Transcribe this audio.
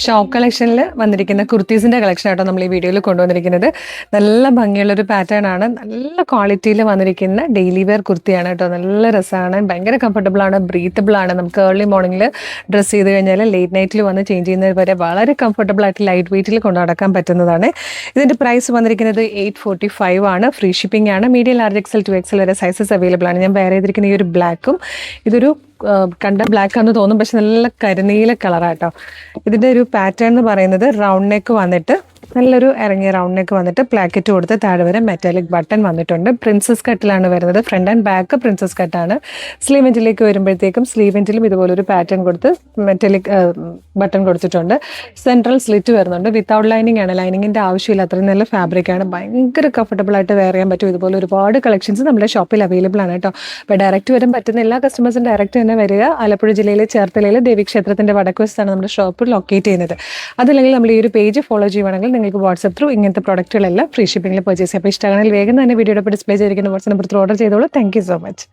Shop കളക്ഷനിൽ വന്നിരിക്കുന്ന കുർത്തീസിന്റെ collection ആട്ടോ നമ്മൾ ഈ വീഡിയോയിൽ കൊണ്ടുവന്നിരിക്കുന്നത്. നല്ല ഭംഗിയുള്ളൊരു പാറ്റേൺ ആണ്, നല്ല ക്വാളിറ്റിയിൽ വന്നിരിക്കുന്ന ഡെയിലി വെയർ കുർത്തിയാണ് കേട്ടോ. നല്ല രസമാണ്, ഭയങ്കര കംഫർട്ടബിൾ ആണ്, ബ്രീത്തബിൾ ആണ്. നമുക്ക് ഏർലി മോർണിംഗിൽ ഡ്രസ്സ് ചെയ്ത് കഴിഞ്ഞാൽ ലേറ്റ് നൈറ്റിൽ വന്ന് ചേഞ്ച് ചെയ്യുന്നത് വരെ വളരെ കംഫർട്ടബിൾ ആയിട്ട് ലൈറ്റ് വെയിറ്റിൽ കൊണ്ടു നടക്കാൻ പറ്റുന്നതാണ്. ഇതിന്റെ പ്രൈസ് വന്നിരിക്കുന്നത് 845 ആണ്. ഫ്രീ ഷിപ്പിംഗ് ആണ്. മീഡിയം ലാർജ് എക്സൽ 2XL വരെ സൈസസ് അവൈലബിൾ ആണ്. ഞാൻ വേറെ ചെയ്തിരിക്കുന്ന ഈ ഒരു ബ്ലാക്കും, ഇതൊരു കണ്ട ബ്ലാക്ക് ആണെന്ന് തോന്നും, പക്ഷെ നല്ല കരിനീല കളറാട്ടോ. ഇതിൻ്റെ ഒരു പാറ്റേൺ എന്ന് പറയുന്നത് റൗണ്ട് നെക്ക് വന്നിട്ട് നല്ലൊരു ഇറങ്ങിയ റൗണ്ട് നെക്ക് വന്നിട്ട് പ്ലാക്കറ്റ് കൊടുത്ത് താഴെ വരെ മെറ്റാലിക് ബട്ടൺ വന്നിട്ടുണ്ട്. പ്രിൻസസ് കട്ടിലാണ് വരുന്നത്. ഫ്രണ്ട് ആൻഡ് ബാക്ക് പ്രിൻസസ് കട്ടാണ്. സ്ലീവ് എൻഡിലേക്ക് വരുമ്പോഴത്തേക്കും സ്ലീവ് എൻഡിലും ഇതുപോലൊരു പാറ്റേൺ കൊടുത്ത് മെറ്റാലിക് ബട്ടൺ കൊടുത്തിട്ടുണ്ട്. സെൻട്രൽ സ്ലിറ്റ് വരുന്നുണ്ട്. വിത്തൗട്ട് ലൈനിങ് ആണ്, ലൈനിങ്ങിൻ്റെ ആവശ്യമില്ല. അത്രയും നല്ല ഫാബ്രിക്കാണ്, ഭയങ്കര കംഫർട്ടബിൾ ആയിട്ട് വെയർ ചെയ്യാൻ പറ്റും. ഇതുപോലെ ഒരുപാട് കളക്ഷൻസ് നമ്മുടെ ഷോപ്പിൽ അവൈലബിൾ ആണ് കേട്ടോ. അപ്പോൾ ഡയറക്റ്റ് വരാൻ പറ്റുന്ന എല്ലാ കസ്റ്റമേഴ്സും ഡയറക്റ്റ് തന്നെ വരിക. ആലപ്പുഴ ജില്ലയിലെ ചേർത്തലയിലെ ദേവീക്ഷേത്രത്തിൻ്റെ വടക്കുവശത്താണ് നമ്മുടെ ഷോപ്പ് ലൊക്കേറ്റ് ചെയ്യുന്നത്. അതല്ലെങ്കിൽ നമ്മൾ ഈ ഒരു പേജ് ഫോളോ ചെയ്യുവാണെങ്കിൽ നിങ്ങൾക്ക് വാട്സ്ആപ്പ് ത്രൂ ഇങ്ങനത്തെ പ്രോഡക്റ്റുകളെല്ലാം ഫ്രീ ഷിപ്പിംഗിൽ പർച്ചേസ് ചെയ്യാം. അപ്പോൾ ഇഷ്ടമാണെങ്കിൽ വേഗം തന്നെ വീഡിയോയുടെ ഡിസ്പ്ലേ ചെയ്തിരിക്കുന്ന വാട്സ്ആപ്പ് നമ്പർ ഓർഡർ ചെയ്തോളൂ. Thank you so much.